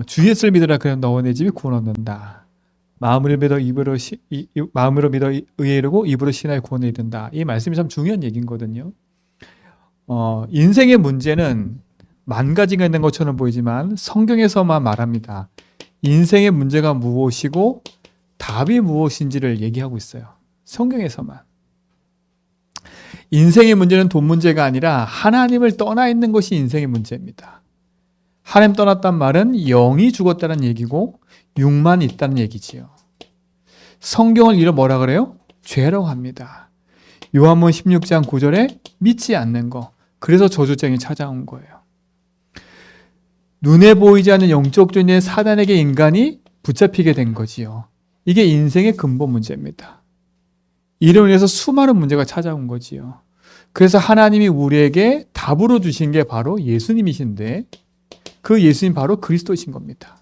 주 예수를 믿으라 그럼 너와 내 집이 구원 얻는다. 마음으로 믿어 마음으로 믿어 의에 이르고 입으로 신하여 구원에 이른다. 이 말씀이 참 중요한 얘기거든요. 인생의 문제는 만 가지가 있는 것처럼 보이지만 성경에서만 말합니다. 인생의 문제가 무엇이고 답이 무엇인지를 얘기하고 있어요. 성경에서만. 인생의 문제는 돈 문제가 아니라 하나님을 떠나 있는 것이 인생의 문제입니다. 하나님 떠났단 말은 영이 죽었다는 얘기고 육만 있다는 얘기지요. 성경을 이어 뭐라 그래요? 죄라고 합니다. 요한복음 16장 9절에 믿지 않는 거. 그래서 저주쟁이 찾아온 거예요. 눈에 보이지 않는 영적 존재의 사단에게 인간이 붙잡히게 된 거지요. 이게 인생의 근본 문제입니다. 이로 인해서 수많은 문제가 찾아온 거지요. 그래서 하나님이 우리에게 답으로 주신 게 바로 예수님이신데 그 예수님 바로 그리스도이신 겁니다.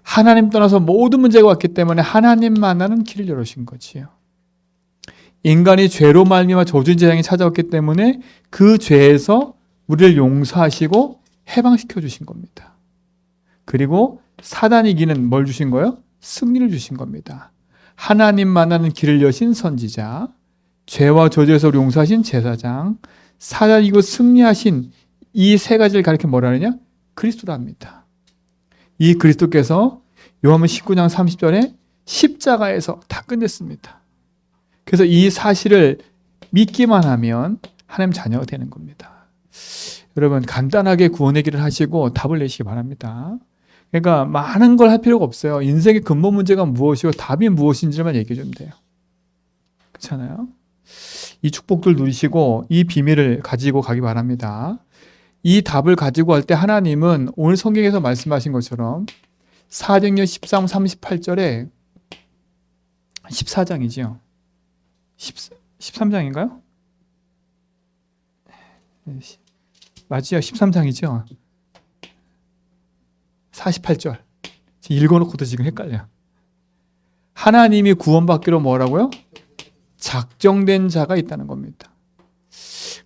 하나님 떠나서 모든 문제가 왔기 때문에 하나님 만나는 길을 열어주신 거지요. 인간이 죄로 말미암아 저주의 재앙이 찾아왔기 때문에 그 죄에서 우리를 용서하시고 해방시켜 주신 겁니다. 그리고 사단이 이기는 뭘 주신 거예요? 승리를 주신 겁니다. 하나님 만나는 길을 여신 선지자, 죄와 저주에서 우리 용서하신 제사장, 사단 이기고 승리하신 이 세 가지를 가리켜 뭐라 하느냐? 그리스도랍니다. 이 그리스도께서 요한복음 19장 30절에 십자가에서 다 끝냈습니다. 그래서 이 사실을 믿기만 하면 하나님 자녀가 되는 겁니다. 여러분 간단하게 구원의 길을 하시고 답을 내시기 바랍니다. 그러니까 많은 걸 할 필요가 없어요. 인생의 근본 문제가 무엇이고 답이 무엇인지만 얘기해 주면 돼요. 그렇잖아요? 이 축복들 누리시고 이 비밀을 가지고 가기 바랍니다. 이 답을 가지고 할 때 하나님은 오늘 성경에서 말씀하신 것처럼 사도행전 13, 38절에 14장이죠. 13장인가요? 맞지요? 13장이죠. 48절. 읽어놓고도 지금 헷갈려요. 하나님이 구원받기로 뭐라고요? 작정된 자가 있다는 겁니다.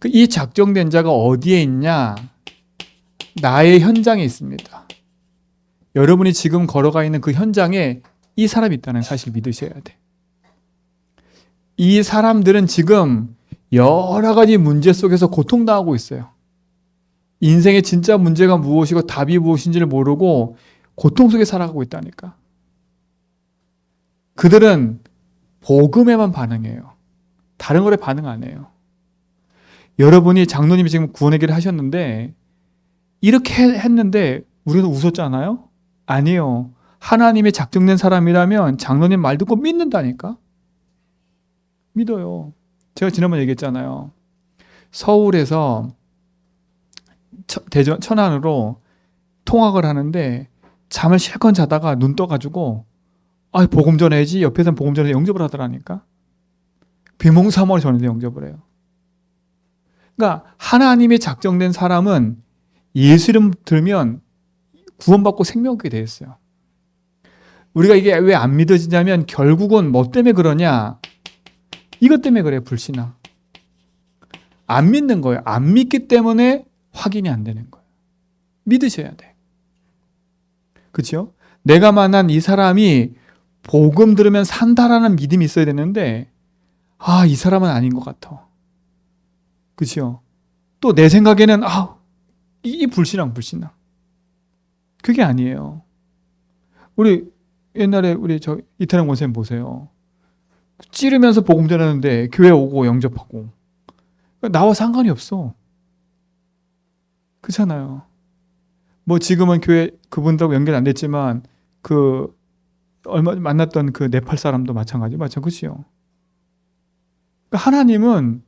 이 작정된 자가 어디에 있냐? 나의 현장에 있습니다. 여러분이 지금 걸어가 있는 그 현장에 이 사람이 있다는 사실을 믿으셔야 돼. 이 사람들은 지금 여러 가지 문제 속에서 고통당하고 있어요. 인생의 진짜 문제가 무엇이고 답이 무엇인지를 모르고 고통 속에 살아가고 있다니까. 그들은 복음에만 반응해요. 다른 거에 반응 안 해요. 여러분이 장로님이 지금 구원의 길을 하셨는데 이렇게 했는데 우리는 웃었잖아요? 아니에요. 하나님의 작정된 사람이라면 장로님 말 듣고 믿는다니까. 믿어요. 제가 지난번에 얘기했잖아요. 서울에서 대전 천안으로 통학을 하는데 잠을 실컷 자다가 눈 떠가지고 복음 전해야지. 옆에서는 복음 전해 영접을 하더라니까. 비몽사몽을 전해서 영접을 해요. 그러니까 하나님이 작정된 사람은 예수 이름 들면 구원받고 생명 얻게 되어 있어요. 우리가 이게 왜 안 믿어지냐면 결국은 뭐 때문에 그러냐? 이것 때문에 그래요. 불신앙. 안 믿는 거예요. 안 믿기 때문에 확인이 안 되는 거예요. 믿으셔야 돼. 그렇죠? 내가 만난 이 사람이 복음 들으면 산다라는 믿음이 있어야 되는데 이 사람은 아닌 것 같아. 그렇죠? 또 내 생각에는 이 불신앙. 그게 아니에요. 우리 옛날에 우리 이태원 원생님 보세요. 찌르면서 복음 전하는데 교회 오고 영접하고 나와 상관이 없어. 그렇잖아요. 뭐 지금은 교회 그분들하고 연결 안 됐지만 얼마 전에 만났던 그 네팔 사람도 마찬가지죠. 그러니까 하나님은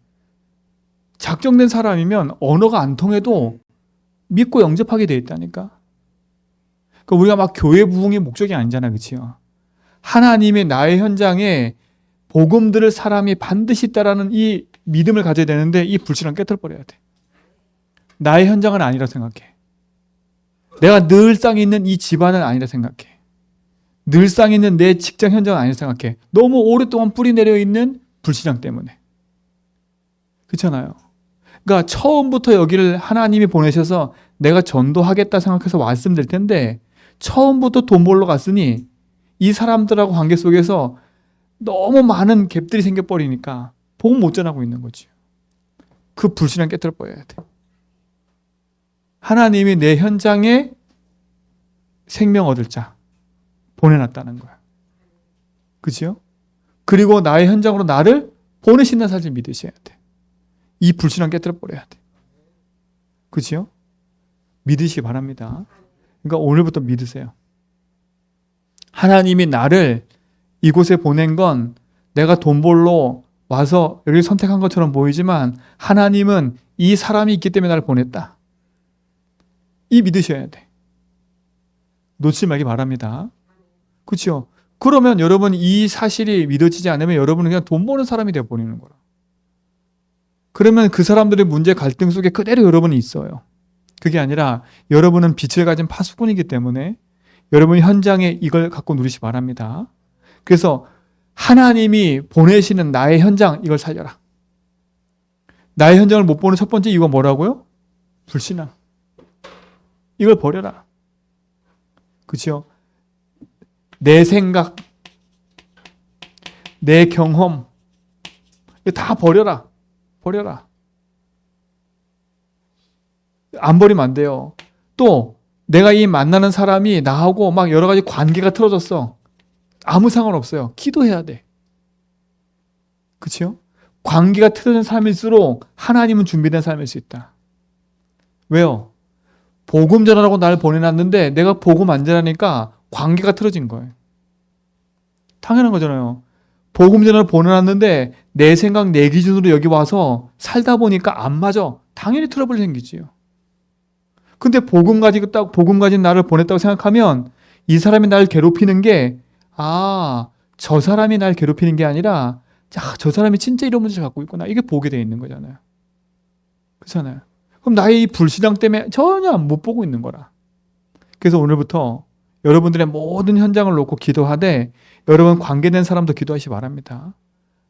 작정된 사람이면 언어가 안 통해도 믿고 영접하게 돼 있다니까. 그러니까 우리가 막 교회 부흥이 목적이 아니잖아, 그렇죠? 하나님의 나의 현장에 복음 들을 사람이 반드시 있다라는 이 믿음을 가져야 되는데 이 불신앙 깨트려버려야 돼. 나의 현장은 아니라 생각해. 내가 늘상 있는 이 집안은 아니라 생각해. 늘상 있는 내 직장 현장은 아니라 생각해. 너무 오랫동안 뿌리 내려 있는 불신앙 때문에. 그렇잖아요. 그러니까 처음부터 여기를 하나님이 보내셔서 내가 전도하겠다 생각해서 왔으면 될 텐데 처음부터 돈 벌러 갔으니 이 사람들하고 관계 속에서 너무 많은 갭들이 생겨버리니까 복음 못 전하고 있는 거지. 그 불신앙 깨뜨려 버려야 돼. 하나님이 내 현장에 생명 얻을 자 보내놨다는 거야. 그치요? 그리고 나의 현장으로 나를 보내신다는 사실을 믿으셔야 돼. 이 불신앙 깨뜨려 버려야 돼. 그치요? 믿으시기 바랍니다. 그러니까 오늘부터 믿으세요. 하나님이 나를 이곳에 보낸 건 내가 돈 벌러 와서 여기를 선택한 것처럼 보이지만 하나님은 이 사람이 있기 때문에 나를 보냈다. 이 믿으셔야 돼. 놓치지 말기 바랍니다. 그렇죠? 그러면 여러분 이 사실이 믿어지지 않으면 여러분은 그냥 돈 버는 사람이 되어버리는 거라. 그러면 그 사람들의 문제 갈등 속에 그대로 여러분이 있어요. 그게 아니라 여러분은 빛을 가진 파수꾼이기 때문에 여러분이 현장에 이걸 갖고 누리시기 바랍니다. 그래서 하나님이 보내시는 나의 현장 이걸 살려라. 나의 현장을 못 보는 첫 번째 이유가 뭐라고요? 불신앙. 이걸 버려라. 그렇죠? 내 생각, 내 경험 이거 다 버려라. 버려라. 안 버리면 안 돼요. 또 내가 이 만나는 사람이 나하고 막 여러 가지 관계가 틀어졌어. 아무 상관없어요. 기도해야 돼. 그렇죠? 관계가 틀어진 삶일수록 하나님은 준비된 삶일 수 있다. 왜요? 복음 전하라고 나를 보내놨는데 내가 복음 안 전하니까 관계가 틀어진 거예요. 당연한 거잖아요. 복음 전하러 보내놨는데 내 생각, 내 기준으로 여기 와서 살다 보니까 안 맞아. 당연히 트러블이 생기지요. 근데 복음 가진 나를 보냈다고 생각하면 이 사람이 나를 괴롭히는 게 저 사람이 날 괴롭히는 게 아니라 저 사람이 진짜 이런 문제를 갖고 있구나. 이게 보게 돼 있는 거잖아요. 그렇잖아요. 그럼 나의 이 불신앙 때문에 전혀 못 보고 있는 거라. 그래서 오늘부터 여러분들의 모든 현장을 놓고 기도하되 여러분 관계된 사람도 기도하시기 바랍니다.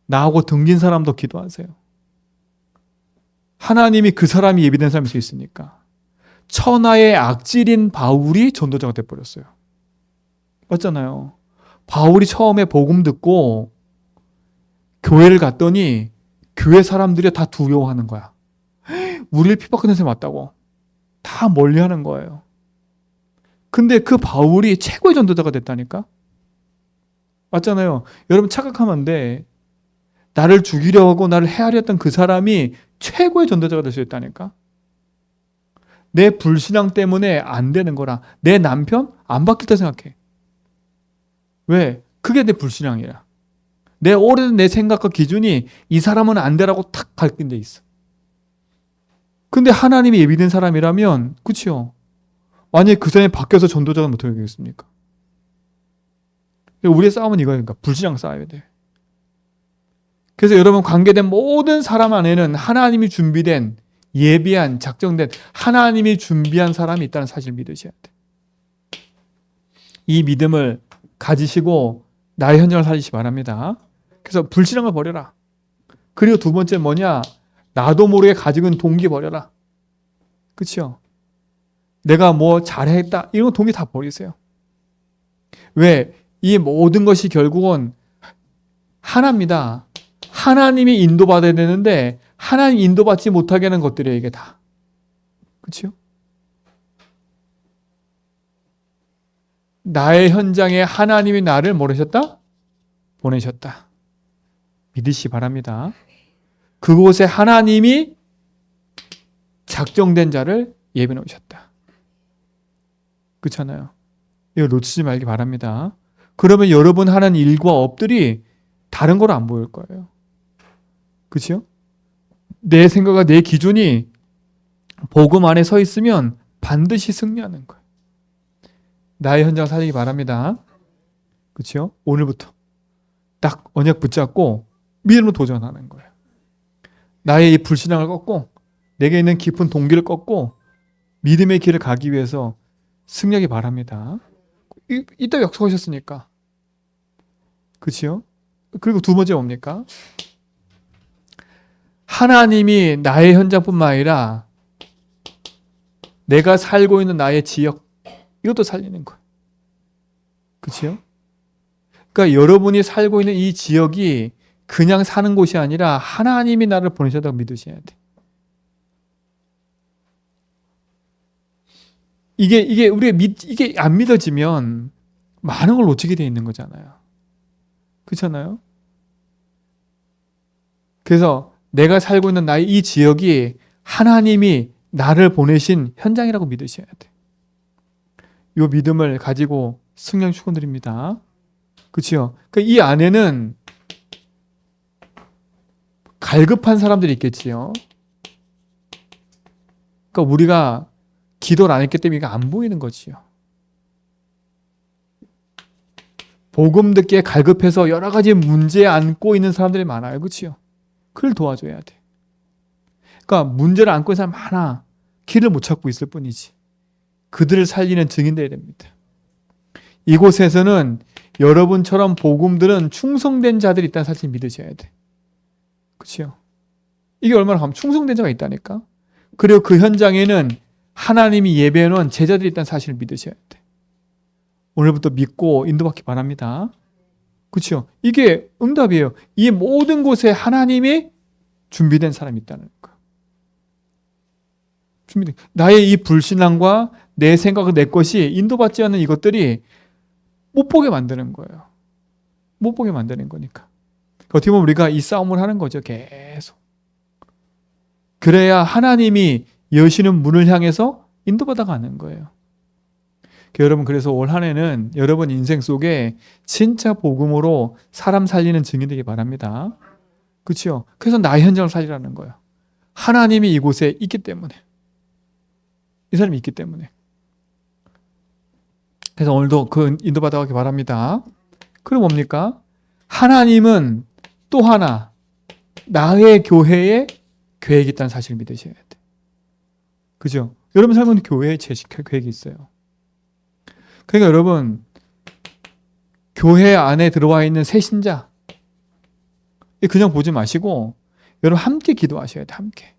나하고 등진 사람도 기도하세요. 하나님이 그 사람이 예비된 사람일 수 있으니까. 천하의 악질인 바울이 전도자가 돼버렸어요. 맞잖아요. 바울이 처음에 복음 듣고 교회를 갔더니 교회 사람들이 다 두려워하는 거야. 우리를 핍박하는 사람이 맞다고. 다 멀리하는 거예요. 근데 그 바울이 최고의 전도자가 됐다니까? 맞잖아요. 여러분 착각하면 안 돼. 나를 죽이려 하고 나를 헤아려 했던 그 사람이 최고의 전도자가 될 수 있다니까? 내 불신앙 때문에 안 되는 거라. 내 남편 안 바뀔 때 생각해. 왜? 그게 내 불신앙이라. 내 오래된 내 생각과 기준이 이 사람은 안 되라고 탁 갈긴 데 있어. 근데 하나님이 예비된 사람이라면 그치요? 만약에 그 사람이 바뀌어서 전도자가 어떻게 되겠습니까? 우리의 싸움은 이거예요. 그러니까 불신앙 싸워야 돼. 그래서 여러분 관계된 모든 사람 안에는 하나님이 준비된 예비한 작정된 하나님이 준비한 사람이 있다는 사실을 믿으셔야 돼. 이 믿음을 가지시고 나의 현장을 살리시기 바랍니다. 그래서 불신앙을 버려라. 그리고 두 번째 뭐냐? 나도 모르게 가지고 있는 동기 버려라. 그렇죠? 내가 뭐 잘했다 이런 동기 다 버리세요. 왜? 이 모든 것이 결국은 하나입니다. 하나님이 인도받아야 되는데 하나님 인도받지 못하게 하는 것들이에요. 이게 다. 그렇죠? 나의 현장에 하나님이 나를 보내셨다? 보내셨다. 믿으시기 바랍니다. 그곳에 하나님이 작정된 자를 예비해 놓으셨다. 그렇잖아요. 이거 놓치지 말기 바랍니다. 그러면 여러분 하는 일과 업들이 다른 걸 안 보일 거예요. 그렇죠? 내 생각과 내 기준이 복음 안에 서 있으면 반드시 승리하는 거예요. 나의 현장 살리기 바랍니다. 그렇죠? 오늘부터 딱 언약 붙잡고 믿음으로 도전하는 거예요. 나의 이 불신앙을 꺾고 내게 있는 깊은 동기를 꺾고 믿음의 길을 가기 위해서 승리하기 바랍니다. 이따 약속하셨으니까. 그렇죠? 그리고 두 번째 뭡니까? 하나님이 나의 현장뿐만 아니라 내가 살고 있는 나의 지역, 이것도 살리는 거예요. 그렇죠? 그러니까 여러분이 살고 있는 이 지역이 그냥 사는 곳이 아니라 하나님이 나를 보내셨다고 믿으셔야 돼. 이게 우리가 이게 안 믿어지면 많은 걸 놓치게 돼 있는 거잖아요. 그렇잖아요? 그래서 내가 살고 있는 나의 이 지역이 하나님이 나를 보내신 현장이라고 믿으셔야 돼. 이 믿음을 가지고 승령 축원드립니다. 그렇죠? 그러니까 이 안에는 갈급한 사람들이 있겠지요. 그러니까 우리가 기도를 안 했기 때문에 이게 안 보이는 거지요. 복음 듣기에 갈급해서 여러 가지 문제에 안고 있는 사람들이 많아요. 그렇죠? 그걸 도와줘야 돼. 그러니까 문제를 안고 있는 사람 많아. 길을 못 찾고 있을 뿐이지. 그들을 살리는 증인되어야 됩니다. 이곳에서는 여러분처럼 복음들은 충성된 자들이 있다는 사실 믿으셔야 돼. 그렇죠? 이게 얼마나 하면 충성된 자가 있다니까. 그리고 그 현장에는 하나님이 예배해 놓은 제자들이 있다는 사실을 믿으셔야 돼. 오늘부터 믿고 인도받기 바랍니다. 그렇죠? 이게 응답이에요. 이 모든 곳에 하나님이 준비된 사람이 있다는 거. 준비된. 나의 이 불신앙과 내 생각과 내 것이 인도받지 않는 이것들이 못 보게 만드는 거예요. 못 보게 만드는 거니까. 어떻게 보면 우리가 이 싸움을 하는 거죠. 계속. 그래야 하나님이 여시는 문을 향해서 인도받아 가는 거예요. 여러분, 그래서 올 한 해는 여러분 인생 속에 진짜 복음으로 사람 살리는 증인 되기 바랍니다. 그렇죠? 그래서 나의 현장을 살리라는 거예요. 하나님이 이곳에 있기 때문에. 이 사람이 있기 때문에. 그래서 오늘도 그 인도받아 가기 바랍니다. 그럼 뭡니까? 하나님은 또 하나 나의 교회에 계획이 있다는 사실을 믿으셔야 돼. 그죠? 여러분 삶은 교회에 계획이 있어요. 그러니까 여러분, 교회 안에 들어와 있는 새신자 그냥 보지 마시고 여러분 함께 기도하셔야 돼. 함께.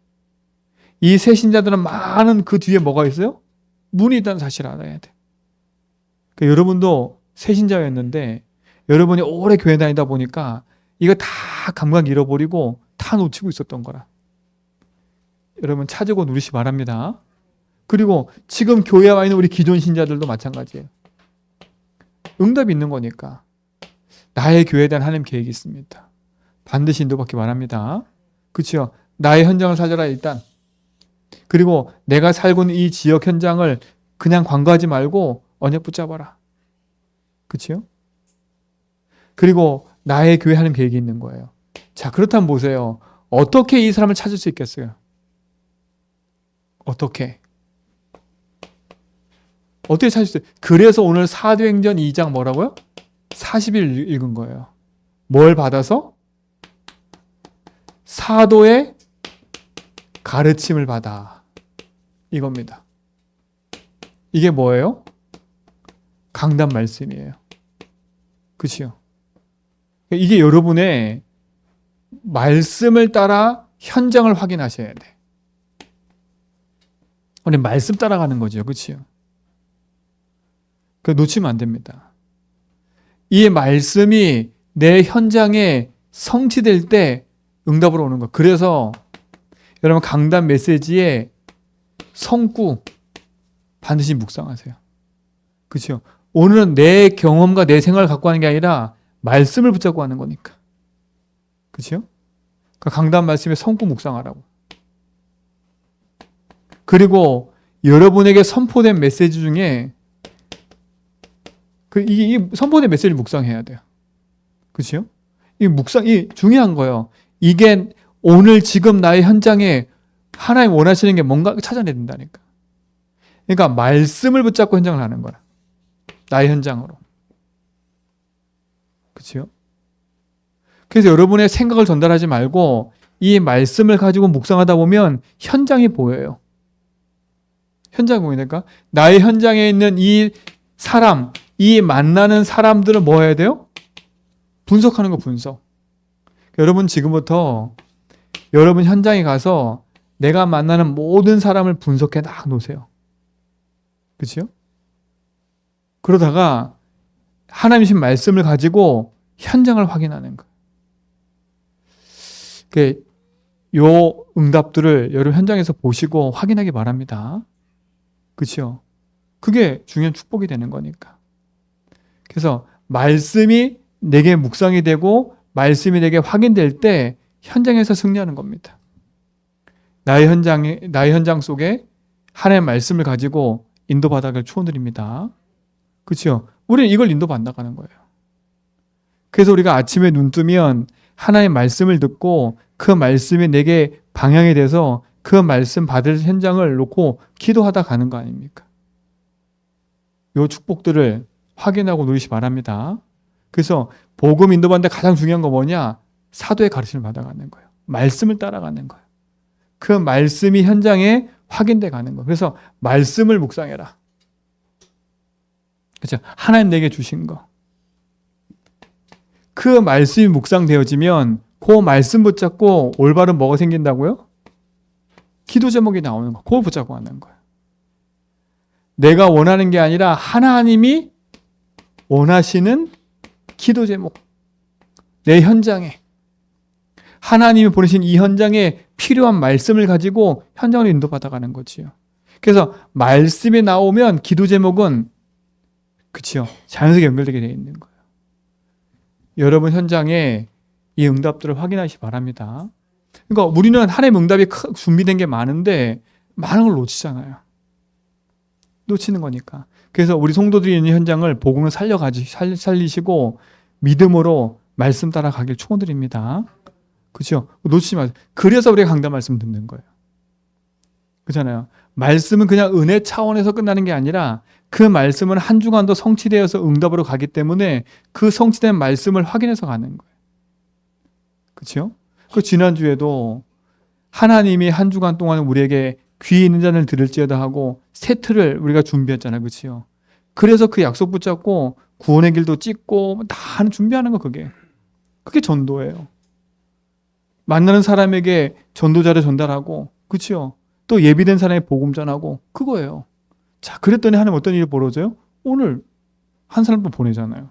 이 새신자들은 많은 그 뒤에 뭐가 있어요? 문이 있다는 사실을 알아야 돼. 그러니까 여러분도 새신자였는데 여러분이 오래 교회 다니다 보니까 이거 다 감각 잃어버리고 다 놓치고 있었던 거라. 여러분 찾고 누리시 바랍니다. 그리고 지금 교회에 와 있는 우리 기존 신자들도 마찬가지예요. 응답이 있는 거니까. 나의 교회에 대한 하나님 계획이 있습니다. 반드시 인도받기 바랍니다. 그렇죠? 나의 현장을 살려라 일단. 그리고 내가 살고 있는 이 지역 현장을 그냥 관과하지 말고 언약 붙잡아라. 그렇죠? 그리고 나의 교회 하나님 계획이 있는 거예요. 자, 그렇다면 보세요. 어떻게 이 사람을 찾을 수 있겠어요? 어떻게 찾을 수 있어요? 그래서 오늘 사도행전 2장 뭐라고요? 40일 읽은 거예요. 뭘 받아서? 사도의 가르침을 받아. 이겁니다. 이게 뭐예요? 강단 말씀이에요. 그렇죠? 이게 여러분의 말씀을 따라 현장을 확인하셔야 돼. 우리 말씀 따라가는 거죠. 그렇죠? 놓치면 안 됩니다. 이 말씀이 내 현장에 성취될 때 응답으로 오는 거. 그래서 여러분 강단 메시지의 성구 반드시 묵상하세요. 그렇죠? 오늘은 내 경험과 내 생각을 갖고 하는 게 아니라 말씀을 붙잡고 하는 거니까. 그렇죠? 그러니까 강단 말씀의 성구 묵상하라고. 그리고 여러분에게 선포된 메시지 중에 이 선포된 메시지를 묵상해야 돼요. 그렇죠? 이 중요한 거예요. 이게 오늘 지금 나의 현장에 하나님 원하시는 게 뭔가 찾아내야 된다니까. 그러니까 말씀을 붙잡고 현장을 하는 거라. 나의 현장으로. 그렇죠? 그래서 여러분의 생각을 전달하지 말고 이 말씀을 가지고 묵상하다 보면 현장이 보여요. 현장이 보이니까 나의 현장에 있는 이 사람, 이 만나는 사람들을 뭐 해야 돼요? 분석하는 거 분석. 여러분 지금부터 여러분 현장에 가서 내가 만나는 모든 사람을 분석해 딱 놓으세요. 그렇죠? 그러다가 하나님이신 말씀을 가지고 현장을 확인하는 거예요. 요 응답들을 여러분 현장에서 보시고 확인하기 바랍니다. 그렇죠? 그게 중요한 축복이 되는 거니까. 그래서 말씀이 내게 묵상이 되고 말씀이 내게 확인될 때 현장에서 승리하는 겁니다. 나의 현장 속에 하나님의 말씀을 가지고 인도받아갈 축원드립니다. 그렇죠? 우리는 이걸 인도받아가는 거예요. 그래서 우리가 아침에 눈 뜨면 하나님의 말씀을 듣고 그 말씀이 내게 방향이 돼서 그 말씀 받을 현장을 놓고 기도하다 가는 거 아닙니까? 이 축복들을 확인하고 누리시 바랍니다. 그래서 복음 인도받는데 가장 중요한 거 뭐냐? 사도의 가르침을 받아가는 거예요. 말씀을 따라가는 거예요. 그 말씀이 현장에 확인돼 가는 거예요. 그래서 말씀을 묵상해라. 그렇죠? 하나님 내게 주신 거. 그 말씀이 묵상되어지면 그 말씀 붙잡고 올바른 뭐가 생긴다고요? 기도 제목이 나오는 거. 그걸 붙잡고 하는 거예요. 내가 원하는 게 아니라 하나님이 원하시는 기도 제목. 내 현장에. 하나님이 보내신 이 현장에 필요한 말씀을 가지고 현장을 인도받아가는 거지요. 그래서 말씀이 나오면 기도 제목은 그치요. 자연스럽게 연결되게 되어 있는 거예요. 여러분 현장에 이 응답들을 확인하시기 바랍니다. 그러니까 우리는 하나님의 응답이 준비된 게 많은데 많은 걸 놓치잖아요. 놓치는 거니까. 그래서 우리 성도들이 있는 현장을 복음을 살리시고 믿음으로 말씀 따라 가길 축원드립니다. 그렇죠? 놓치지 마세요. 그래서 우리가 강단 말씀 듣는 거예요. 그렇잖아요. 말씀은 그냥 은혜 차원에서 끝나는 게 아니라 그 말씀은 한 주간도 성취되어서 응답으로 가기 때문에 그 성취된 말씀을 확인해서 가는 거예요. 그렇죠? 그 지난주에도 하나님이 한 주간 동안 우리에게 귀 있는 자를 들을지어다 하고 세트를 우리가 준비했잖아요. 그렇죠? 그래서 그 약속 붙잡고 구원의 길도 찍고 다 준비하는 거 그게 전도예요. 만나는 사람에게 전도자를 전달하고 그렇죠? 또 예비된 사람에게 복음 전하고 그거예요. 자, 그랬더니 하나님 어떤 일이 벌어져요? 오늘 한 사람도 보내잖아요.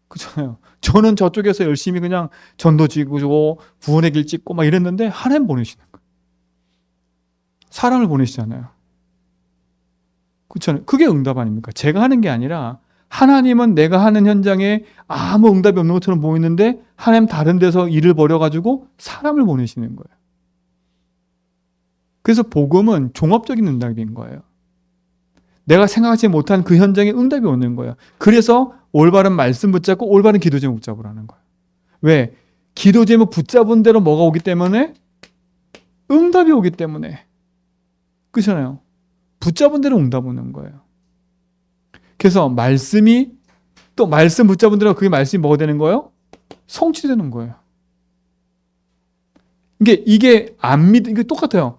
그렇잖아요. 저는 저쪽에서 열심히 그냥 전도 지고 구원의 길 찍고 막 이랬는데 하나님 보내시는 거예요. 사람을 보내시잖아요. 그렇잖아요. 그게 응답 아닙니까? 제가 하는 게 아니라 하나님은 내가 하는 현장에 아무 응답이 없는 것처럼 보이는데 하나님 다른 데서 일을 벌여가지고 사람을 보내시는 거예요. 그래서 복음은 종합적인 응답인 거예요. 내가 생각하지 못한 그 현장에 응답이 오는 거예요. 그래서 올바른 말씀 붙잡고 올바른 기도 제목 붙잡으라는 거예요. 왜? 기도 제목 붙잡은 대로 뭐가 오기 때문에? 응답이 오기 때문에. 그렇잖아요. 붙잡은 대로 응답 오는 거예요. 그래서 말씀이 또 말씀 붙잡은 대로 그게 말씀이 뭐가 되는 거예요? 성취되는 거예요. 이게 이게 똑같아요.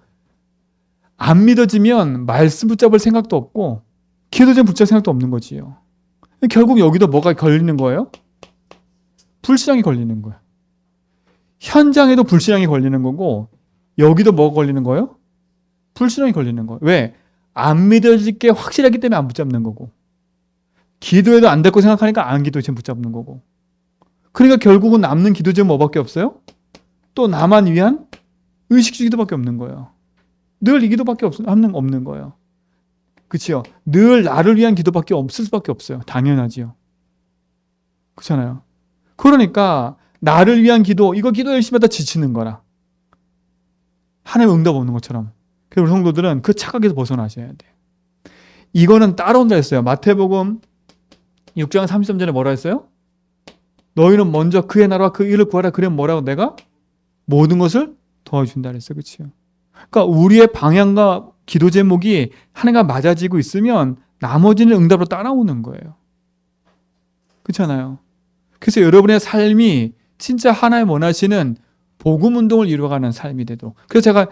안 믿어지면 말씀 붙잡을 생각도 없고 기도 제목 붙잡을 생각도 없는 거지요. 결국 여기도 뭐가 걸리는 거예요? 불신앙이 걸리는 거예요. 현장에도 불신앙이 걸리는 거고 여기도 뭐가 걸리는 거예요? 불신앙이 걸리는 거예요. 왜? 안 믿어질 게 확실하기 때문에 안 붙잡는 거고 기도해도 안 될 거 생각하니까 안 기도에 붙잡는 거고 그러니까 결국은 남는 기도 제목 뭐밖에 없어요? 또 나만 위한 의식주 기도밖에 없는 거예요. 늘 이 기도밖에 없는 거예요. 그치요? 늘 나를 위한 기도밖에 없을 수밖에 없어요. 당연하지요. 그렇잖아요. 그러니까 나를 위한 기도, 이거 기도 열심히 하다 지치는 거라. 하나님 응답 없는 것처럼. 그래서 우리 성도들은 그 착각에서 벗어나셔야 돼요. 이거는 따라온다 했어요. 마태복음 6장 33절에 뭐라 했어요? 너희는 먼저 그의 나라와 그 일을 구하라. 그러면 뭐라고? 내가 모든 것을 도와준다 그랬어요. 그렇죠? 그러니까 우리의 방향과 기도 제목이 하나가 맞아지고 있으면 나머지는 응답으로 따라오는 거예요. 그렇잖아요. 그래서 여러분의 삶이 진짜 하나님 원하시는 복음 운동을 이루어가는 삶이 되도록. 그래서 제가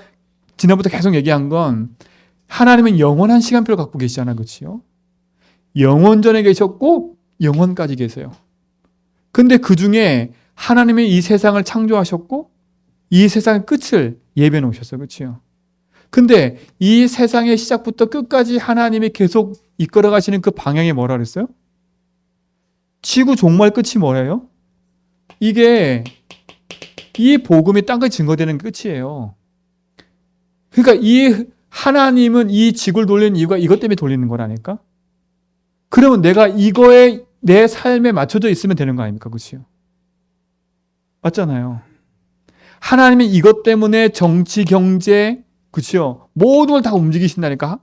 지난부터 계속 얘기한 건 하나님은 영원한 시간표를 갖고 계시잖아요. 그렇죠? 영원 전에 계셨고 영원까지 계세요. 근데 그 중에 하나님이 이 세상을 창조하셨고 이 세상의 끝을 예비해 놓으셨어요. 그렇죠? 근데 이 세상의 시작부터 끝까지 하나님이 계속 이끌어 가시는 그 방향이 뭐라 그랬어요? 지구 종말 끝이 뭐예요? 이게 이 복음이 땅끝 증거되는 끝이에요. 그러니까 이 하나님은 이 지구를 돌리는 이유가 이것 때문에 돌리는 거라니까? 그러면 내가 이거에 내 삶에 맞춰져 있으면 되는 거 아닙니까? 그렇죠? 맞잖아요. 하나님이 이것 때문에 정치, 경제, 그렇죠? 모든 걸 다 움직이신다니까?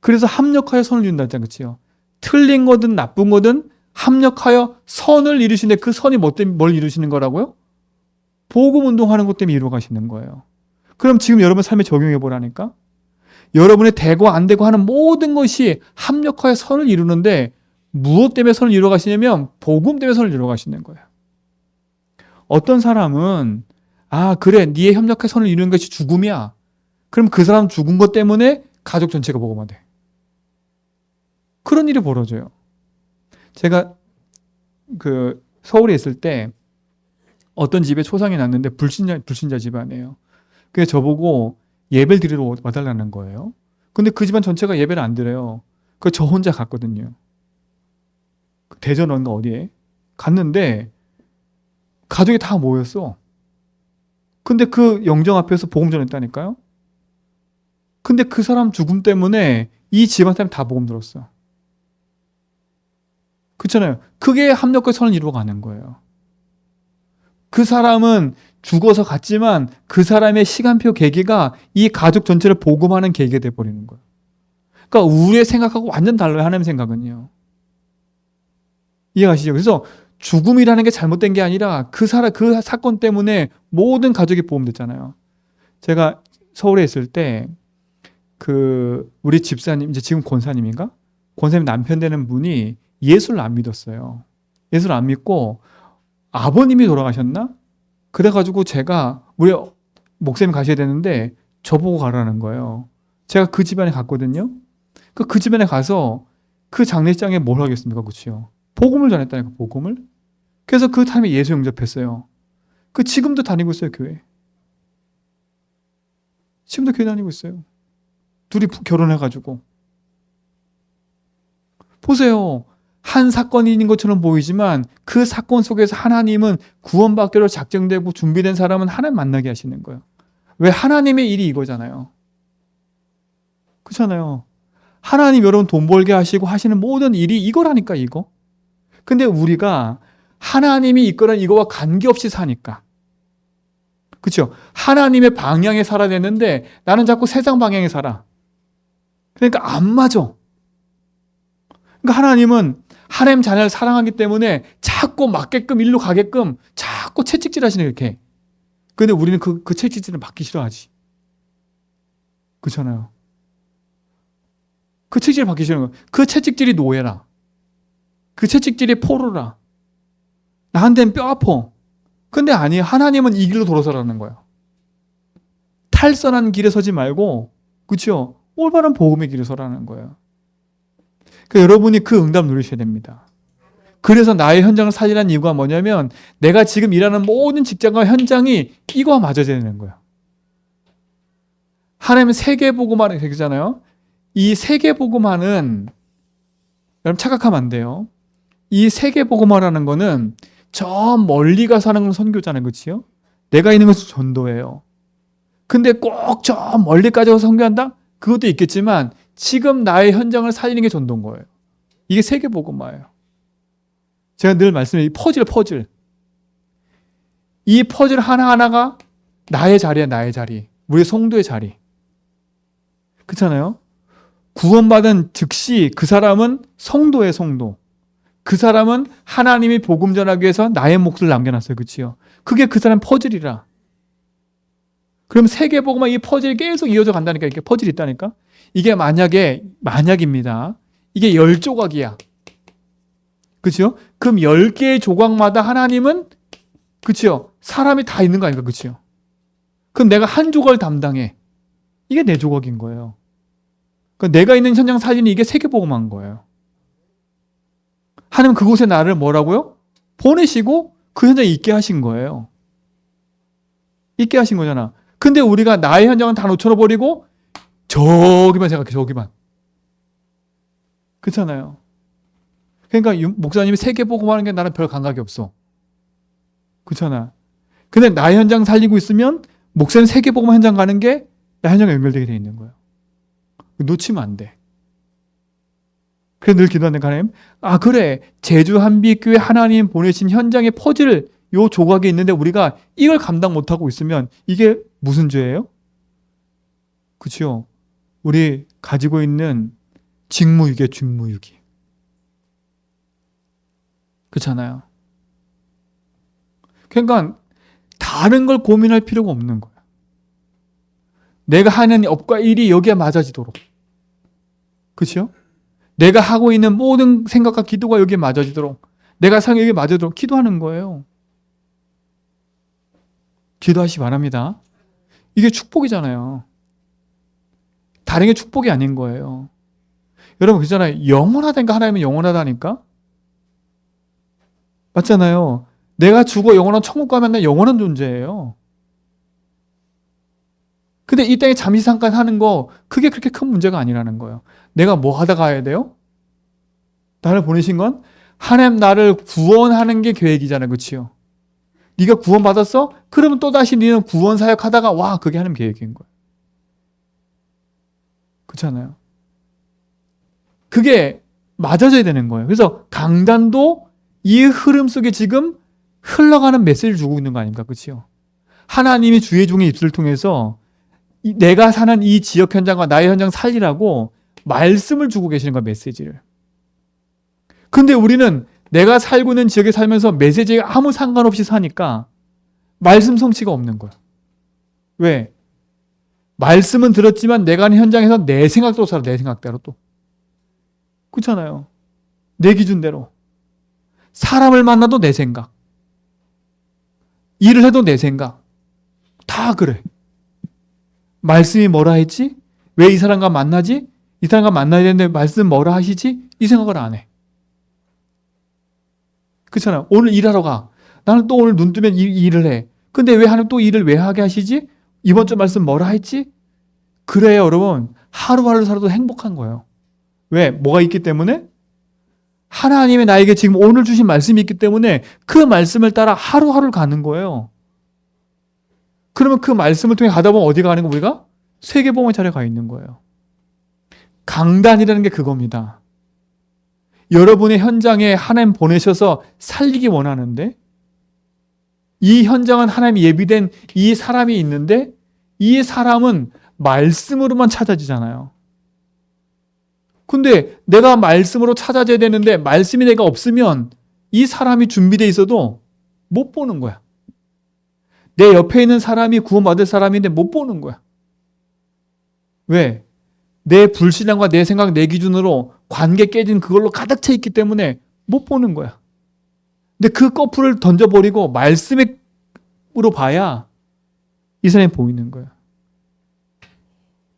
그래서 합력하여 선을 이룬다 했잖아요. 그렇죠? 틀린 거든 나쁜 거든 합력하여 선을 이루시는데 그 선이 뭘 이루시는 거라고요? 복음 운동하는 것 때문에 이루어 가시는 거예요. 그럼 지금 여러분 삶에 적용해 보라니까? 여러분의 되고 안 되고 하는 모든 것이 합력하여 선을 이루는데 무엇 때문에 선을 이루어 가시냐면 복음 때문에 선을 이루어 가시는 거예요. 어떤 사람은 그래 네의 협력하여 선을 이루는 것이 죽음이야. 그럼 그 사람 죽은 것 때문에 가족 전체가 복음화 돼. 그런 일이 벌어져요. 제가 서울에 있을 때 어떤 집에 초상이 났는데 불신자 집안이에요. 그래서 저보고 예배를 드리러 와달라는 거예요. 근데 그 집안 전체가 예배를 안 드려요. 그래서 저 혼자 갔거든요. 대전인가 어디에 갔는데 가족이 다 모였어. 근데 그 영정 앞에서 복음 전했다니까요. 근데 그 사람 죽음 때문에 이 집안 사람이 다 복음 들었어. 그렇잖아요. 그게 합력과 선을 이루어가는 거예요. 그 사람은 죽어서 갔지만 그 사람의 시간표 계기가 이 가족 전체를 복음하는 계기가 돼버리는 거예요. 그러니까 우리의 생각하고 완전 달라요. 하나님 생각은요. 이해가시죠? 그래서 죽음이라는 게 잘못된 게 아니라 그 사건 때문에 모든 가족이 보험됐잖아요. 제가 서울에 있을 때 우리 집사님, 이제 지금 권사님인가? 권사님 남편 되는 분이 예수를 안 믿었어요. 예수를 안 믿고 아버님이 돌아가셨나? 그래가지고 제가 우리 목사님 가셔야 되는데 저보고 가라는 거예요. 제가 그 집안에 갔거든요. 그 집안에 가서 그 장례식장에 뭘 하겠습니까? 그치요? 복음을 전했다니까, 복음을. 그래서 그 타임에 예수 영접했어요. 지금도 다니고 있어요, 교회. 지금도 교회 다니고 있어요. 둘이 결혼해가지고. 보세요. 한 사건이 있는 것처럼 보이지만 그 사건 속에서 하나님은 구원받기로 작정되고 준비된 사람은 하나님 만나게 하시는 거예요. 왜? 하나님의 일이 이거잖아요. 그렇잖아요. 하나님 여러분 돈 벌게 하시고 하시는 모든 일이 이거라니까, 이거. 근데 우리가 하나님이 이끌은 이거와 관계없이 사니까. 그렇죠? 하나님의 방향에 살아야 되는데 나는 자꾸 세상 방향에 살아. 그러니까 안 맞아. 그러니까 하나님은 하나님 자녀를 사랑하기 때문에 자꾸 맞게끔 일로 가게끔 자꾸 채찍질 하시네, 이렇게. 근데 우리는 그 채찍질을 받기 싫어하지. 그렇잖아요. 그 채찍질을 받기 싫어하는 거야. 그 채찍질이 노예라. 그 채찍질이 포로라. 나한테는 뼈 아파. 근데 아니, 하나님은 이 길로 돌아서라는 거야. 탈선한 길에 서지 말고, 그렇죠? 올바른 복음의 길에 서라는 거예요. 그러니까 여러분이 그 응답 누리셔야 됩니다. 그래서 나의 현장을 살리라는 이유가 뭐냐면 내가 지금 일하는 모든 직장과 현장이 이거와 맞아야 되는 거예요. 하나님은 세계복음화를 얘기잖아요. 이 세계복음화는 여러분 착각하면 안 돼요. 이 세계복음화라는 거는 저 멀리 가서 하는 건 선교잖아요. 그렇지요? 내가 있는 것은 전도예요. 근데 꼭 저 멀리까지 가서 선교한다? 그것도 있겠지만 지금 나의 현장을 살리는 게 전도인 거예요. 이게 세계복음화예요. 제가 늘 말씀드린 이 퍼즐. 이 퍼즐 하나하나가 나의 자리야, 나의 자리. 우리 성도의 자리. 그렇잖아요? 구원받은 즉시 그 사람은 성도의 성도. 그 사람은 하나님이 복음 전하기 위해서 나의 몫을 남겨놨어요. 그렇지요? 그게 그 사람 퍼즐이라. 그럼 세계복음화 이 퍼즐이 계속 이어져 간다니까. 이렇게 퍼즐이 있다니까. 이게 만약입니다. 이게 10조각이야. 그렇죠? 그럼 10개의 조각마다 하나님은 그렇죠? 사람이 다 있는 거 아닙니까? 그렇죠? 그럼 내가 한 조각을 담당해. 이게 내 조각인 거예요. 그러니까 내가 있는 현장 살리는 이게 세계복음화인 거예요. 하나님 그곳에 나를 뭐라고요? 보내시고 그 현장에 있게 하신 거예요. 있게 하신 거잖아. 근데 우리가 나의 현장은 다 놓쳐버리고 저기만 생각해, 저기만. 그렇잖아요. 그러니까 목사님이 세계복음 하는 게 나는 별 감각이 없어. 그렇잖아. 근데 나의 현장 살리고 있으면 목사님 세계복음 현장 가는 게 나의 현장과 연결되게 돼 있는 거예요. 놓치면 안 돼. 그래서 늘 기도하는 하나님, 그래, 제주 한빛교회 하나님 보내신 현장의 퍼즐 요 조각이 있는데 우리가 이걸 감당 못하고 있으면 이게 무슨 죄예요? 그렇죠? 우리 가지고 있는 직무유기에 직무유기. 그렇잖아요. 그러니까 다른 걸 고민할 필요가 없는 거야. 내가 하는 업과 일이 여기에 맞아지도록. 그렇죠? 내가 하고 있는 모든 생각과 기도가 여기에 맞아지도록, 내가 사는 여기에 맞아지도록 기도하는 거예요. 기도하시기 바랍니다. 이게 축복이잖아요. 다른 게 축복이 아닌 거예요. 여러분 그러잖아요. 영원하다니까 하나님은 영원하다니까? 맞잖아요. 내가 죽어 영원한 천국 가면 난 영원한 존재예요. 근데 이 땅에 잠시 잠깐 하는 거 그게 그렇게 큰 문제가 아니라는 거예요. 내가 뭐 하다 가야 돼요? 나를 보내신 건 하나님 나를 구원하는 게 계획이잖아요. 그렇지요? 네가 구원받았어? 그러면 또다시 너는 구원 사역하다가 와 그게 하나님 계획인 거예요. 그렇잖아요. 그게 맞아져야 되는 거예요. 그래서 강단도 이 흐름 속에 지금 흘러가는 메시지를 주고 있는 거 아닙니까? 그렇죠? 하나님이 주의 종의 입술을 통해서 내가 사는 이 지역 현장과 나의 현장 살리라고 말씀을 주고 계시는 거야, 메시지를. 근데 우리는 내가 살고 있는 지역에 살면서 메시지에 아무 상관없이 사니까 말씀 성취가 없는 거야. 왜? 말씀은 들었지만 내가 하는 현장에서 내 생각대로 살아, 내 생각대로 또. 그렇잖아요. 내 기준대로. 사람을 만나도 내 생각. 일을 해도 내 생각. 다 그래. 말씀이 뭐라 했지? 왜 이 사람과 만나지? 이 사람과 만나야 되는데 말씀 뭐라 하시지? 이 생각을 안 해. 그렇잖아요. 오늘 일하러 가. 나는 또 오늘 눈 뜨면 일을 해. 근데 왜 하나님 또 일을 왜 하게 하시지? 이번 주 말씀 뭐라 했지? 그래요, 여러분. 하루하루 살아도 행복한 거예요. 왜? 뭐가 있기 때문에? 하나님이 나에게 지금 오늘 주신 말씀이 있기 때문에 그 말씀을 따라 하루하루를 가는 거예요. 그러면 그 말씀을 통해 가다 보면 어디 가는 거 우리가? 세계복음의 자리에 가 있는 거예요. 강단이라는 게 그겁니다. 여러분의 현장에 하나님 보내셔서 살리기 원하는데 이 현장은 하나님이 예비된 이 사람이 있는데 이 사람은 말씀으로만 찾아지잖아요. 근데 내가 말씀으로 찾아져야 되는데 말씀이 내가 없으면 이 사람이 준비되어 있어도 못 보는 거야. 내 옆에 있는 사람이 구원받을 사람인데 못 보는 거야. 왜? 내 불신앙과 내 생각, 내 기준으로 관계 깨진 그걸로 가득 차 있기 때문에 못 보는 거야. 근데 그 거풀을 던져버리고 말씀으로 봐야 이 사람이 보이는 거야.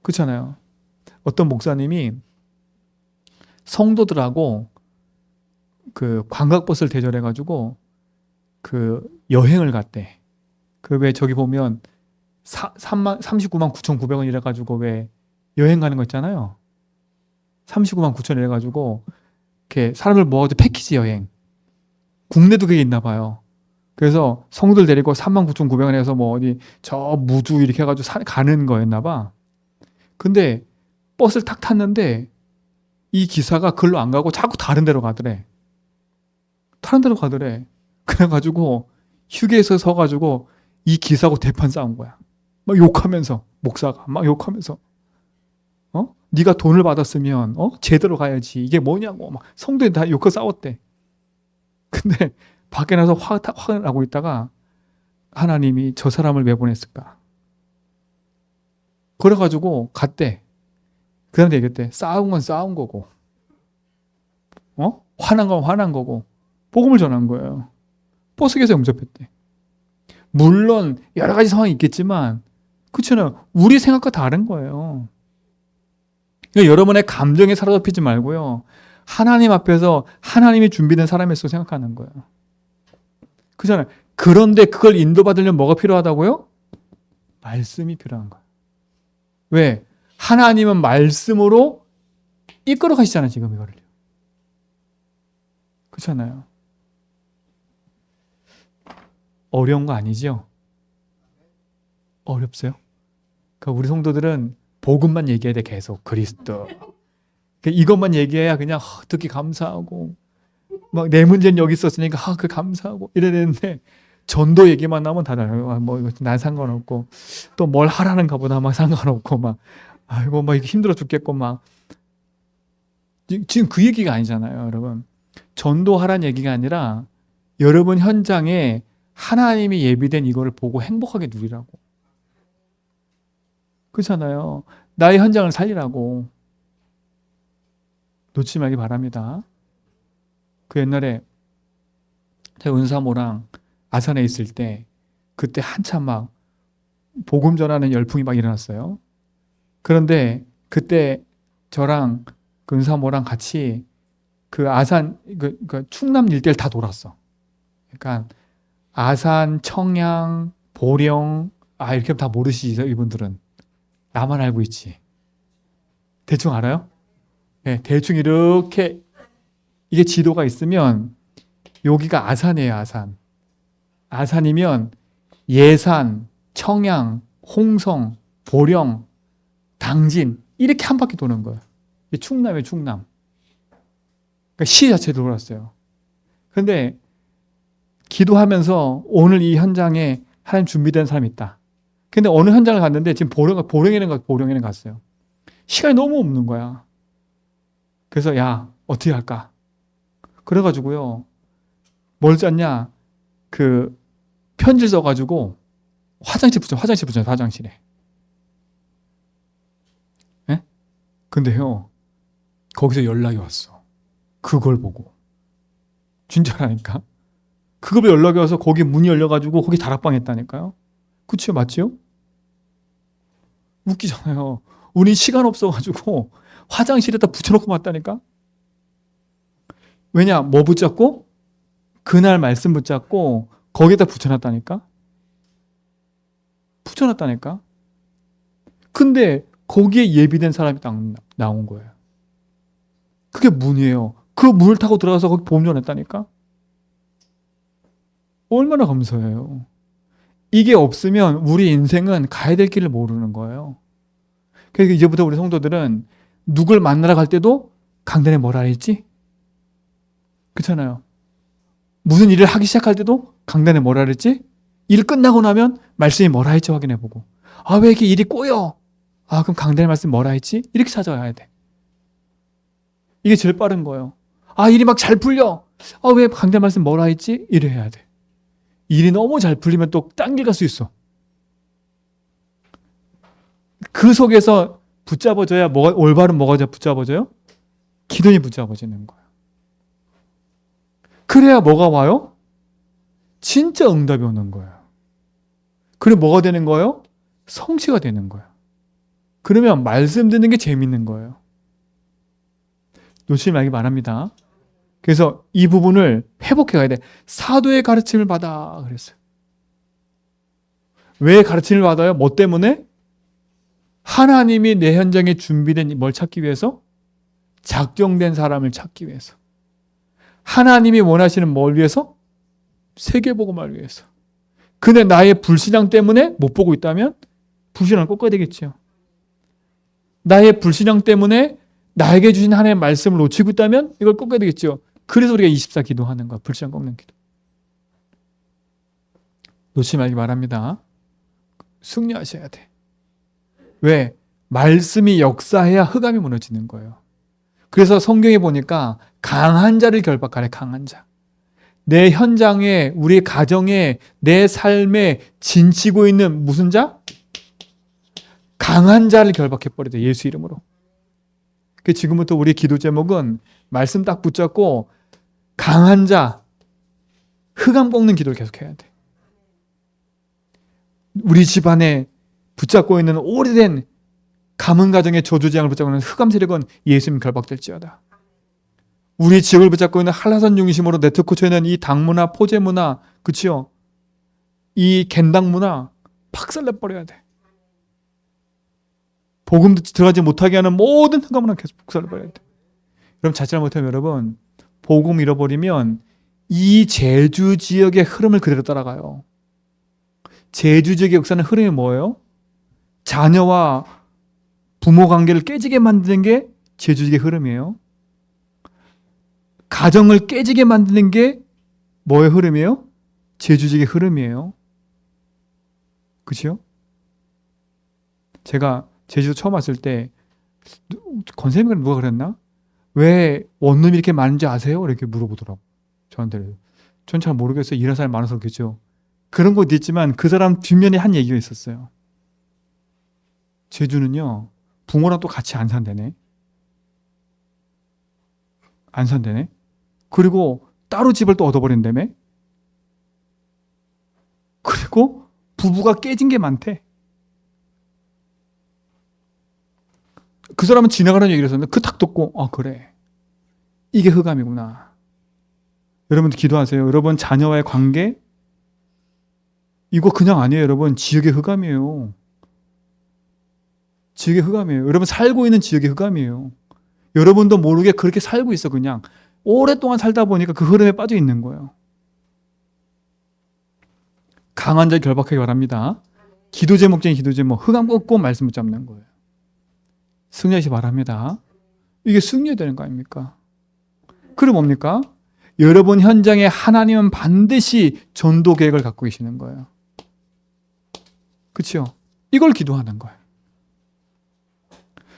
그렇잖아요. 어떤 목사님이 성도들하고 그 관광버스를 대절해가지고 그 여행을 갔대. 그 왜 저기 보면 39만 9,900원 이래가지고 왜 여행 가는 거 있잖아요. 39만 9천 이래가지고 이렇게 사람들 모아서 패키지 여행. 국내도 그게 있나 봐요. 그래서 성도들 데리고 39,900원에서 뭐 어디 저 무주 이렇게 해가지고 가는 거였나 봐. 근데 버스를 탁 탔는데 이 기사가 글로 안 가고 자꾸 다른 데로 가더래. 다른 데로 가더래. 그래가지고 휴게소에 서가지고 이 기사하고 대판 싸운 거야. 막 욕하면서 목사가 막 욕하면서 네가 돈을 받았으면 제대로 가야지. 이게 뭐냐고 막 성도들이 다 욕하고 싸웠대. 근데 밖에 나서 화가 나고 있다가 하나님이 저 사람을 왜 보냈을까? 그래가지고 갔대. 그 사람한테 얘기했대. 싸운 건 싸운 거고 화난 건 화난 거고 복음을 전한 거예요. 버스에서 영접했대. 물론 여러 가지 상황이 있겠지만 그렇잖아요. 우리 생각과 다른 거예요. 그러니까 여러분의 감정에 사로잡히지 말고요. 하나님 앞에서 하나님이 준비된 사람일수 생각하는 거예요. 그렇잖아요. 그런데 그걸 인도받으려면 뭐가 필요하다고요? 말씀이 필요한 거예요. 왜? 하나님은 말씀으로 이끌어 가시잖아요, 지금 이거를. 그렇잖아요. 어려운 거 아니죠? 어렵어요? 그러니까 우리 성도들은 복음만 얘기해야 돼, 계속. 그리스도. 이것만 얘기해야 그냥 듣기 감사하고 막 내 문제는 여기 있었으니까 그 감사하고 이래야 되는데 전도 얘기만 나오면 다들 뭐 난 상관없고 또 뭘 하라는가 보다 막 상관없고 막 아이고 막 힘들어 죽겠고 막 지금 그 얘기가 아니잖아요, 여러분. 전도하라는 얘기가 아니라 여러분 현장에 하나님이 예비된 이거를 보고 행복하게 누리라고. 그렇잖아요. 나의 현장을 살리라고. 놓치지 말기 바랍니다. 그 옛날에 제가 은사모랑 아산에 있을 때 그때 한참 막 복음 전하는 열풍이 막 일어났어요. 그런데 그때 저랑 그 은사모랑 같이 그 아산 그 충남 일대를 다 돌았어. 그러니까 아산, 청양, 보령 이렇게 다 모르시죠, 이분들은. 나만 알고 있지. 대충 알아요? 네, 대충 이렇게 이게 지도가 있으면 여기가 아산이에요, 아산. 아산이면 예산, 청양, 홍성, 보령, 당진 이렇게 한 바퀴 도는 거예요. 이게 충남이에요, 충남. 그러니까 시 자체 돌았어요. 그런데 기도하면서 오늘 이 현장에 하나님 준비된 사람이 있다. 근데 어느 현장을 갔는데 지금 보령에는 갔어요. 시간이 너무 없는 거야. 그래서 야, 어떻게 할까? 그래가지고요, 뭘 짰냐? 그 편지를 써가지고 화장실에. 예? 근데요, 거기서 연락이 왔어. 그걸 보고. 진짜라니까. 그걸 보고 연락이 와서 거기 문이 열려가지고 거기 다락방 했다니까요. 그치요? 맞지요? 웃기잖아요. 우리 시간 없어가지고 화장실에다 붙여놓고 왔다니까. 왜냐? 뭐 붙잡고? 그날 말씀 붙잡고 거기에다 붙여놨다니까. 근데 거기에 예비된 사람이 딱 나온 거예요. 그게 문이에요. 그 문을 타고 들어가서 거기 보험 전했다니까. 얼마나 감사해요. 이게 없으면 우리 인생은 가야 될 길을 모르는 거예요. 그러니까 이제부터 우리 성도들은 누굴 만나러 갈 때도 강단에 뭐라 했지? 그렇잖아요. 무슨 일을 하기 시작할 때도 강단에 뭐라 그랬지? 일 끝나고 나면 말씀이 뭐라 했지 확인해보고. 왜 이렇게 일이 꼬여? 그럼 강단의 말씀 뭐라 했지? 이렇게 찾아와야 돼. 이게 제일 빠른 거예요. 일이 막 잘 풀려. 왜 강단의 말씀 뭐라 했지? 이래야 돼. 일이 너무 잘 풀리면 또 딴 길 갈 수 있어. 그 속에서 붙잡아줘야 올바른 뭐가 붙잡아져요? 기도니 붙잡아지는 거예요. 그래야 뭐가 와요? 진짜 응답이 오는 거예요. 그래 뭐가 되는 거예요? 성취가 되는 거예요. 그러면 말씀 듣는 게 재밌는 거예요. 놓치지 말기 바랍니다. 그래서 이 부분을 회복해 가야 돼. 사도의 가르침을 받아 그랬어요. 왜 가르침을 받아요? 뭐 때문에? 하나님이 내 현장에 준비된 뭘 찾기 위해서? 작정된 사람을 찾기 위해서. 하나님이 원하시는 뭘 위해서? 세계복음을 위해서. 근데 나의 불신앙 때문에 못 보고 있다면 불신앙을 꺾어야 되겠죠. 나의 불신앙 때문에 나에게 주신 하나님의 말씀을 놓치고 있다면 이걸 꺾어야 되겠죠. 그래서 우리가 24 기도하는 거야. 불신앙 꺾는 기도. 놓치지 말기 바랍니다. 승리하셔야 돼. 왜? 말씀이 역사해야 흑암이 무너지는 거예요. 그래서 성경에 보니까 강한 자를 결박하래. 강한 자. 내 현장에, 우리 가정에, 내 삶에 진치고 있는 무슨 자? 강한 자를 결박해버리대. 예수 이름으로. 그 지금부터 우리 기도 제목은 말씀 딱 붙잡고 강한 자, 흑암 꺾는 기도를 계속해야 돼. 우리 집안에 붙잡고 있는 오래된 가문 가정의 저주재앙을 붙잡고 있는 흑암 세력은 예수님 결박될지어다. 우리 지역을 붙잡고 있는 한라산 중심으로 네트워크 있는 이 당문화, 포제문화, 그치요? 이 겐당 문화 박살내버려야 돼. 복음도 들어가지 못하게 하는 모든 흑암을 계속 북살해버려야 돼. 여러분 자칫 잘못하면 여러분 복음 잃어버리면 이 제주 지역의 흐름을 그대로 따라가요. 제주 지역의 역사는 흐름이 뭐예요? 자녀와 부모 관계를 깨지게 만드는 게 제주 지역의 흐름이에요. 가정을 깨지게 만드는 게 뭐의 흐름이에요? 제주 지역의 흐름이에요. 그치요? 제가 제주도 처음 왔을 때 권쌤이가 누가 그랬나? 왜 원룸이 이렇게 많은지 아세요? 이렇게 물어보더라고 저한테. 전 잘 모르겠어요. 일하는 사람이 많아서 그렇겠죠. 그런 것도 있지만 그 사람 뒷면에 한 얘기가 있었어요. 제주는요 부모랑 또 같이 안 산다네. 안 산다네. 그리고 따로 집을 또 얻어버린다며. 그리고 부부가 깨진 게 많대. 그 사람은 지나가는 얘기를 했었는데 그 딱 듣고 그래. 이게 흑암이구나. 여러분도 기도하세요. 여러분 자녀와의 관계 이거 그냥 아니에요. 여러분 지역의 흑암이에요. 지역의 흑암이에요. 여러분 살고 있는 지역의 흑암이에요. 여러분도 모르게 그렇게 살고 있어. 그냥 오랫동안 살다 보니까 그 흐름에 빠져 있는 거예요. 강한 자 결박하기 바랍니다. 기도 제목적인 기도 제목 흑암 꺾고 말씀 붙잡는 거예요. 승리하시기 바랍니다. 이게 승리해야 되는 거 아닙니까? 그럼 뭡니까? 여러분 현장에 하나님은 반드시 전도 계획을 갖고 계시는 거예요. 그렇죠? 이걸 기도하는 거예요.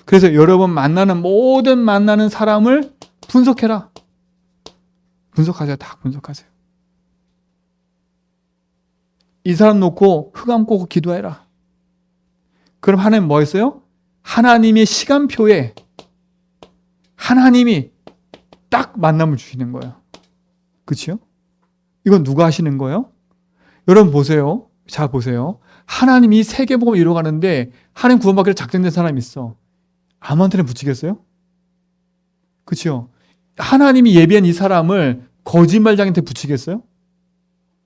그래서 여러분 모든 만나는 사람을 분석해라. 분석하세요. 다 분석하세요. 이 사람 놓고 흑암 꼬고 기도해라. 그럼 하나님 뭐 했어요? 하나님의 시간표에 하나님이 딱 만남을 주시는 거예요. 그렇죠? 이건 누가 하시는 거예요? 여러분 보세요. 자 보세요. 하나님이 세계복음을 이루어가는데 하나님 구원받기를 작정된 사람이 있어. 아무한테나 붙이겠어요? 그렇죠? 하나님이 예비한 이 사람을 거짓말장한테 붙이겠어요?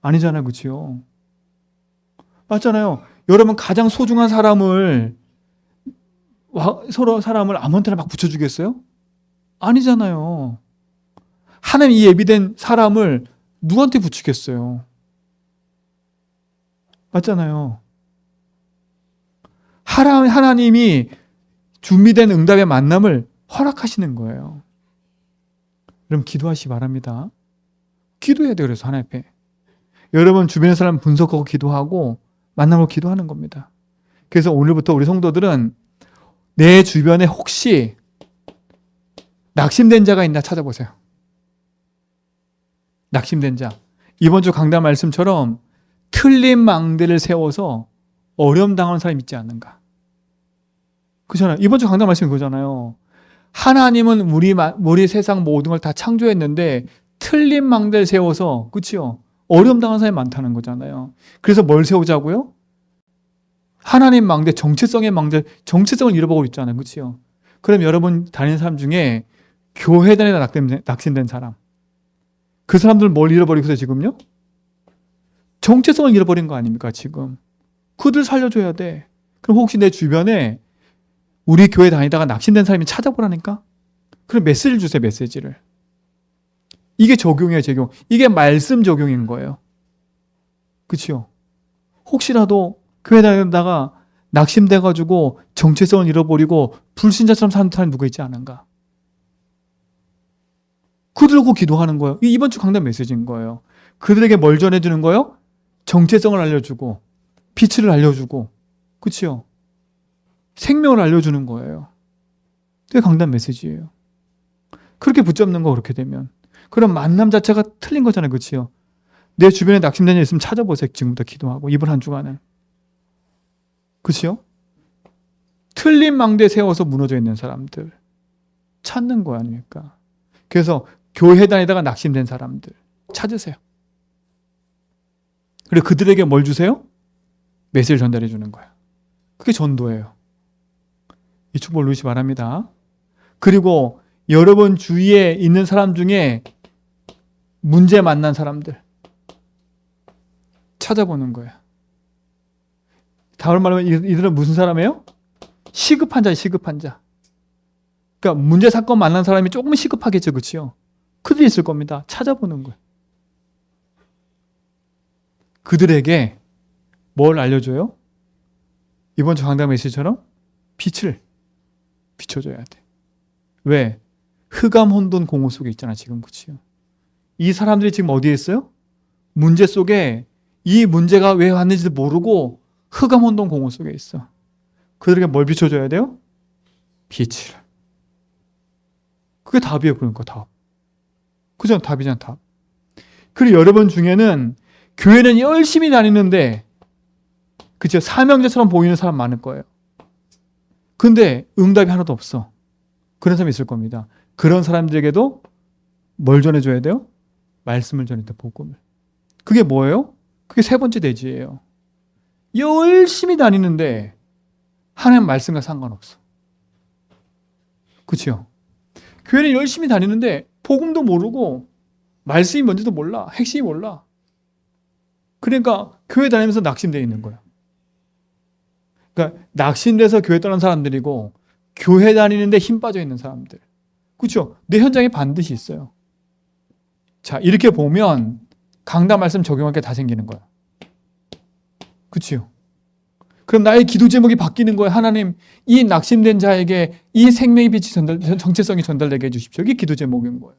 아니잖아요. 그렇죠? 맞잖아요. 여러분 가장 소중한 사람을 서로 사람을 아무한테나 막 붙여주겠어요? 아니잖아요. 하나님 이 예비된 사람을 누구한테 붙이겠어요? 맞잖아요. 하나님이 준비된 응답의 만남을 허락하시는 거예요. 여러분 기도하시기 바랍니다. 기도해야 돼요. 그래서 하나님 앞에. 여러분 주변의 사람 분석하고 기도하고 만남으로 기도하는 겁니다. 그래서 오늘부터 우리 성도들은 내 주변에 혹시 낙심된 자가 있나 찾아보세요. 낙심된 자. 이번 주 강단 말씀처럼 틀린 망대를 세워서 어려움 당하는 사람이 있지 않는가. 그렇잖아요. 이번 주 강단 말씀이 그거잖아요. 하나님은 우리 세상 모든 걸 다 창조했는데 틀린 망대를 세워서 그렇죠? 어려움 당하는 사람이 많다는 거잖아요. 그래서 뭘 세우자고요? 하나님 망대, 정체성의 망대, 정체성을 잃어버리고 있잖아요. 그렇죠? 그럼 여러분 다니는 사람 중에 교회 다니다 낙심된 사람. 그 사람들 뭘 잃어버리고 있어요, 지금요? 정체성을 잃어버린 거 아닙니까, 지금? 그들 살려줘야 돼. 그럼 혹시 내 주변에 우리 교회 다니다가 낙심된 사람이 찾아보라니까? 그럼 메시지를 주세요, 메시지를. 이게 적용이에요, 적용. 이게 말씀 적용인 거예요. 그치요? 혹시라도 교회 다니다가 낙심돼가지고 정체성을 잃어버리고 불신자처럼 사는 사람이 누가 있지 않은가? 그들하고 기도하는 거예요. 이번 주 강단 메시지인 거예요. 그들에게 뭘 전해주는 거예요? 정체성을 알려주고 빛을 알려주고 그치요? 생명을 알려주는 거예요. 그게 강단 메시지예요. 그렇게 붙잡는 거 그렇게 되면 그럼 만남 자체가 틀린 거잖아요. 그치요? 내 주변에 낙심된 일 있으면 찾아보세요. 지금부터 기도하고 이번 한 주간은. 그치요? 틀린 망대 세워서 무너져 있는 사람들 찾는 거 아닙니까? 그래서 교회 다니다가 낙심된 사람들 찾으세요. 그리고 그들에게 뭘 주세요? 메시지를 전달해 주는 거예요. 그게 전도예요. 이 축복을 누리시기 바랍니다. 그리고 여러분 주위에 있는 사람 중에 문제 만난 사람들 찾아보는 거예요. 다른 말로 하면 이들은 무슨 사람이에요? 시급한 자예요, 시급한 자. 그러니까 문제 사건 만난 사람이 조금 시급하겠죠, 그렇죠? 그들이 있을 겁니다. 찾아보는 거예요. 그들에게 뭘 알려줘요? 이번 주 강단 메시지처럼 빛을 비춰줘야 돼. 왜? 흑암 혼돈 공허 속에 있잖아, 지금, 그렇죠? 이 사람들이 지금 어디에 있어요? 문제 속에 이 문제가 왜 왔는지도 모르고 흑암 혼돈 공허 속에 있어. 그들에게 뭘 비춰줘야 돼요? 빛을. 그게 답이에요, 그러니까 답. 그죠? 답이잖아, 답. 그리고 여러분 중에는 교회는 열심히 다니는데, 그죠? 사명자처럼 보이는 사람 많을 거예요. 근데 응답이 하나도 없어. 그런 사람이 있을 겁니다. 그런 사람들에게도 뭘 전해줘야 돼요? 말씀을 전해야 돼, 복음을. 그게 뭐예요? 그게 세 번째 대지예요. 열심히 다니는데 하나님 말씀과 상관없어. 그렇죠? 교회는 열심히 다니는데 복음도 모르고 말씀이 뭔지도 몰라. 핵심이 몰라. 그러니까 교회 다니면서 낙심되어 있는 거야. 그러니까 낙심돼서 교회 떠난 사람들이고 교회 다니는데 힘 빠져 있는 사람들. 그렇죠? 내 현장에 반드시 있어요. 자, 이렇게 보면 강단 말씀 적용할 게 다 생기는 거야. 그렇죠? 그럼 나의 기도 제목이 바뀌는 거예요. 하나님, 이 낙심된 자에게 이 생명의 빛이 정체성이 전달되게 해주십시오. 이게 기도 제목인 거예요.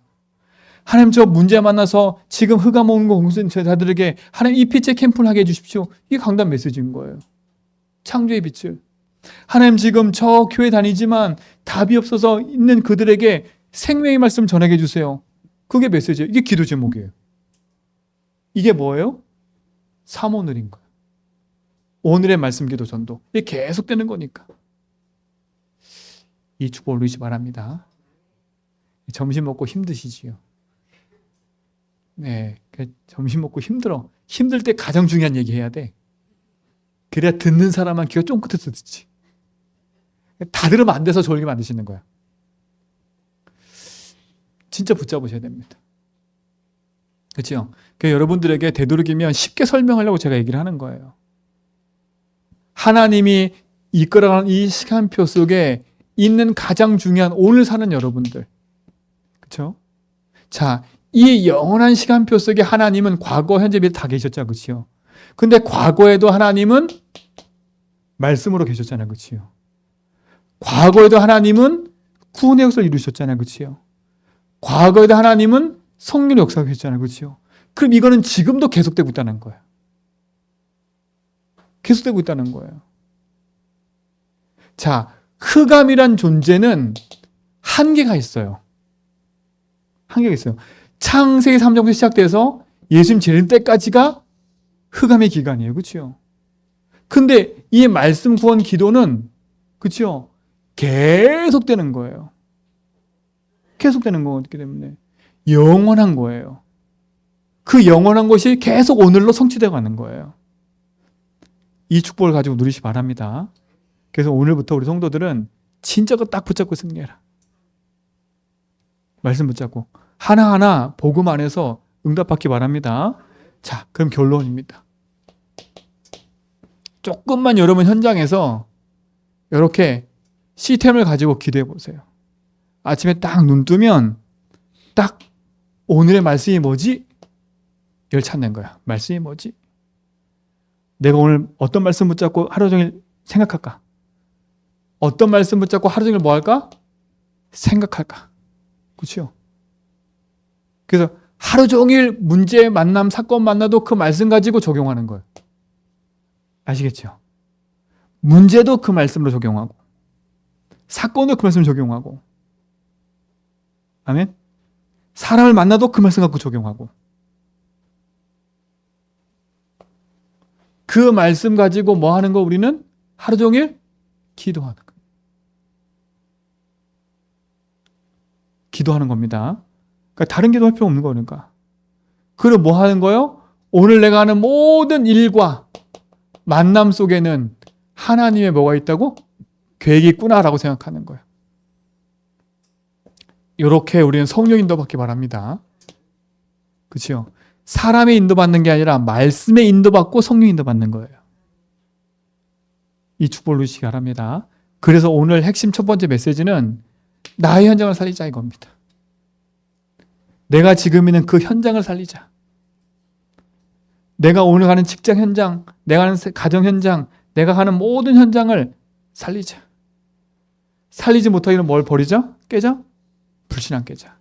하나님, 저 문제 만나서 지금 흑암 오는 공수인 자들에게 하나님 이 빛의 캠프를 하게 해주십시오. 이게 강단 메시지인 거예요. 창조의 빛을. 하나님, 지금 저 교회 다니지만 답이 없어서 있는 그들에게 생명의 말씀을 전하게 해주세요. 그게 메시지예요. 이게 기도 제목이에요. 이게 뭐예요? 사모늘인 거예요. 오늘의 말씀 기도 전도. 이게 계속되는 거니까. 이 축복을 누리시 바랍니다. 점심 먹고 힘드시지요. 네, 점심 먹고 힘들어. 힘들 때 가장 중요한 얘기 해야 돼. 그래야 듣는 사람만 귀가 쫑긋해서 듣지. 다 들으면 안 돼서 졸게 만드시는 거야. 진짜 붙잡으셔야 됩니다. 그렇죠? 그러니까 여러분들에게 되도록이면 쉽게 설명하려고 제가 얘기를 하는 거예요. 하나님이 이끌어가는 이 시간표 속에 있는 가장 중요한 오늘 사는 여러분들. 그렇죠? 자, 이 영원한 시간표 속에 하나님은 과거, 현재, 미래 다 계셨죠. 그렇죠? 근데 과거에도 하나님은 말씀으로 계셨잖아요. 그렇죠? 과거에도 하나님은 구원의 역사를 이루셨잖아요. 그렇죠? 과거에도 하나님은 성령의 역사가 계셨잖아요. 그렇죠? 그럼 이거는 지금도 계속되고 있다는 거예요. 계속되고 있다는 거예요. 자, 흑암이란 존재는 한계가 있어요. 한계가 있어요. 창세기 3장부터 시작돼서 예수님 재림 때까지가 흑암의 기간이에요. 그렇죠? 근데 이 말씀 구원 기도는 그렇죠? 계속되는 거예요. 계속되는 거기 때문에 영원한 거예요. 그 영원한 것이 계속 오늘로 성취되어 가는 거예요. 이 축복을 가지고 누리시 바랍니다. 그래서 오늘부터 우리 성도들은 진짜 그 딱 붙잡고 승리해라. 말씀 붙잡고 하나하나 복음 안에서 응답받기 바랍니다. 자, 그럼 결론입니다. 조금만 여러분 현장에서 이렇게 시스템을 가지고 기도해 보세요. 아침에 딱 눈 뜨면 딱 오늘의 말씀이 뭐지? 이걸 찾는 거야. 말씀이 뭐지? 내가 오늘 어떤 말씀 붙잡고 하루 종일 생각할까? 어떤 말씀 붙잡고 하루 종일 뭐 할까? 생각할까? 그렇죠? 그래서 하루 종일 문제 만남, 사건 만나도 그 말씀 가지고 적용하는 거예요. 아시겠죠? 문제도 그 말씀으로 적용하고 사건도 그 말씀을 적용하고 아멘? 사람을 만나도 그 말씀 갖고 적용하고 그 말씀 가지고 뭐 하는 거 우리는 하루 종일 기도하는 거. 기도하는 겁니다. 그러니까 다른 기도할 필요 없는 거니까. 그리고 뭐 하는 거요? 오늘 내가 하는 모든 일과 만남 속에는 하나님의 뭐가 있다고? 계획이 있구나라고 생각하는 거예요. 이렇게 우리는 성령 인도받기 바랍니다. 그렇죠? 사람의 인도받는 게 아니라 말씀의 인도받고 성령 인도받는 거예요. 이 축복을 누리시기 바랍니다. 그래서 오늘 핵심 첫 번째 메시지는 나의 현장을 살리자 이겁니다. 내가 지금 있는 그 현장을 살리자. 내가 오늘 가는 직장 현장, 내가 가는 가정 현장, 내가 가는 모든 현장을 살리자. 살리지 못하기는 뭘 버리자? 깨자? 불신앙 깨자.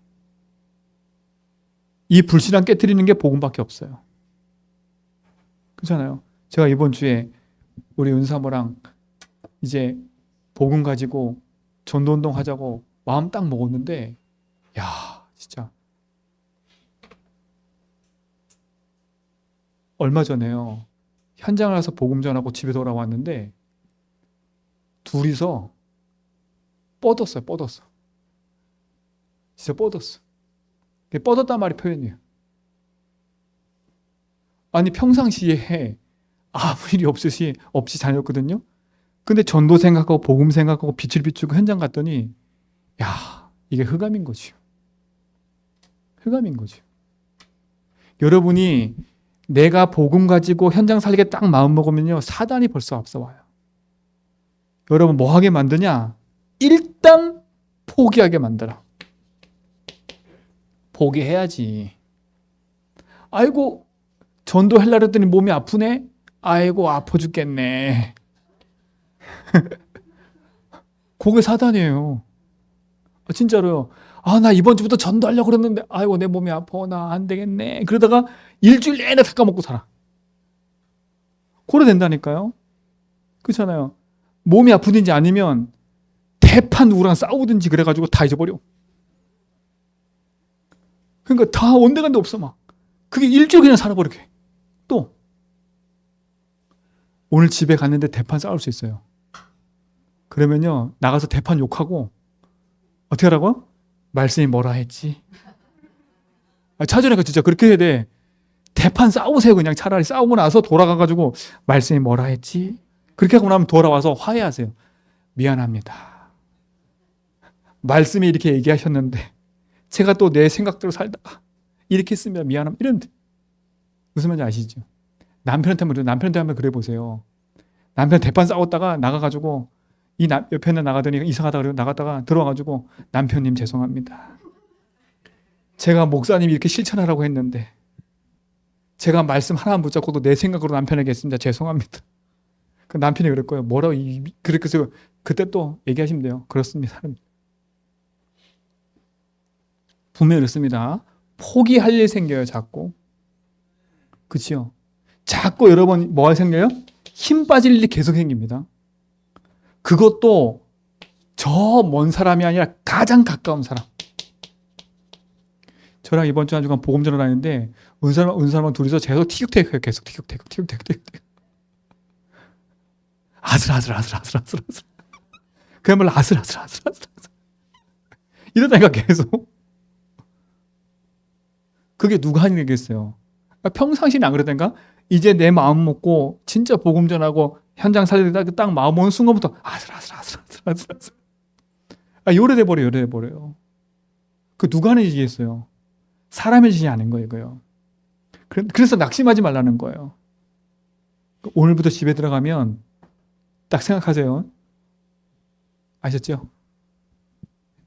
이 불신앙 깨트리는 게 복음밖에 없어요. 그렇잖아요. 제가 이번 주에 우리 은사모랑 이제 복음 가지고 전도운동 하자고 마음 딱 먹었는데, 야, 진짜 얼마 전에요. 현장을 가서 복음 전하고 집에 돌아왔는데 둘이서 뻗었어요. 뻗었어. 진짜 뻗었어. 뻗었단 말이 표현이에요. 아니 평상시에 아무 일이 없이 다녔거든요. 근데 전도 생각하고 복음 생각하고 빛을 비추고 현장 갔더니 야, 이게 흑암인 거지. 흑암인 거지. 여러분이 내가 복음 가지고 현장 살리게 딱 마음 먹으면요, 사단이 벌써 앞서 와요. 여러분 뭐 하게 만드냐? 일단 포기하게 만들어. 포기해야지. 아이고 전도 하려고 했더니 몸이 아프네? 아이고 아파 죽겠네. 그게 사단이에요. 진짜로요. 아, 나 이번 주부터 전도하려고 그랬는데 아이고 내 몸이 아파. 나 안 되겠네. 그러다가 일주일 내내 다 까먹고 살아. 그래 된다니까요. 그렇잖아요. 몸이 아프든지 아니면 대판 누구랑 싸우든지 그래가지고 다 잊어버려. 그러니까 다 온데간데 없어 막. 그게 일주일 그냥 살아버리게. 또 오늘 집에 갔는데 대판 싸울 수 있어요. 그러면요 나가서 대판 욕하고 어떻게 하라고요? 말씀이 뭐라 했지? 차전에 진짜 그렇게 해야 돼. 대판 싸우세요. 그냥 차라리 싸우고 나서 돌아가가지고 말씀이 뭐라 했지? 그렇게 하고 나면 돌아와서 화해하세요. 미안합니다. 말씀이 이렇게 얘기하셨는데 제가 또 내 생각대로 살다가 이렇게 했으면 미안합니다. 이런데 무슨 말인지 아시죠? 남편한테 한번 그래 보세요. 남편 대판 싸웠다가 나가가지고 옆에 있는 나가더니 이상하다 그러고 나갔다가 들어와가지고 남편님 죄송합니다. 제가 목사님이 이렇게 실천하라고 했는데 제가 말씀 하나 안 붙잡고도 내 생각으로 남편에게 했습니다. 죄송합니다. 그 남편이 그럴 거예요. 뭐라고 그렇게 해서 그때 또 얘기하시면 돼요. 그렇습니다. 분명히 그렇습니다. 포기할 일 생겨요. 자꾸. 그치요? 자꾸 여러분 뭐가 생겨요? 힘 빠질 일이 계속 생깁니다. 그것도 저 먼 사람이 아니라 가장 가까운 사람. 저랑 이번 주 한 주간 복음 전을 하는데 은사랑 둘이서 계속 티격태격해요. 계속 티격태격. 아슬아슬. 그야말로 아슬아슬. 이러다니까 계속. 그게 누가 하는 얘기겠어요? 평상시는 안 그러다니까 이제 내 마음 먹고 진짜 복음 전하고 현장 살리다 딱 마음 오는 순간부터 아슬아슬. 요래돼 버려요. 그 누가 하는 얘기겠어요? 사람의 짓이 아닌 거예요, 이거요. 그래서 낙심하지 말라는 거예요. 오늘부터 집에 들어가면 딱 생각하세요. 아셨죠?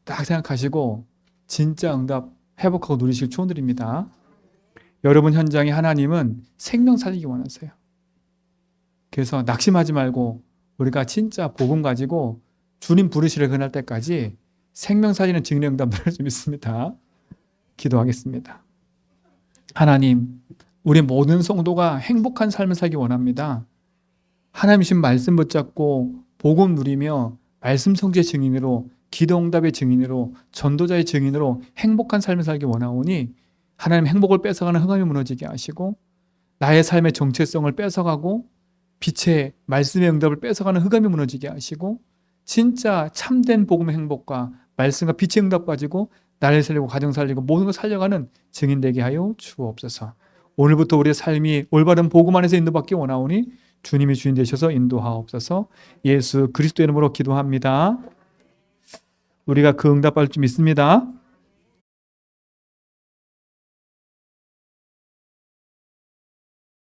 딱 생각하시고 진짜 응답 회복하고 누리실 축원드립니다. 여러분 현장에 하나님은 생명 살리기 원하세요. 그래서 낙심하지 말고 우리가 진짜 복음 가지고 주님 부르시려 그날 때까지 생명 살리는 증인 응답 누릴 수 있습니다. 기도하겠습니다. 하나님, 우리 모든 성도가 행복한 삶을 살기 원합니다. 하나님이신 말씀 붙잡고 복음 누리며 말씀 성취의 증인으로 기도 응답의 증인으로 전도자의 증인으로 행복한 삶을 살기 원하오니 하나님 행복을 뺏어가는 흑암이 무너지게 하시고 나의 삶의 정체성을 뺏어가고 빛의 말씀의 응답을 뺏어가는 흑암이 무너지게 하시고 진짜 참된 복음의 행복과 말씀과 빛의 응답 가지고 나를 살리고 가정 살리고 모든 걸 살려가는 증인 되게 하여 주옵소서. 오늘부터 우리의 삶이 올바른 복음 안에서 인도받기 원하오니 주님이 주인 되셔서 인도하옵소서. 예수 그리스도의 이름으로 기도합니다. 우리가 그 응답받을 줄 믿습니다.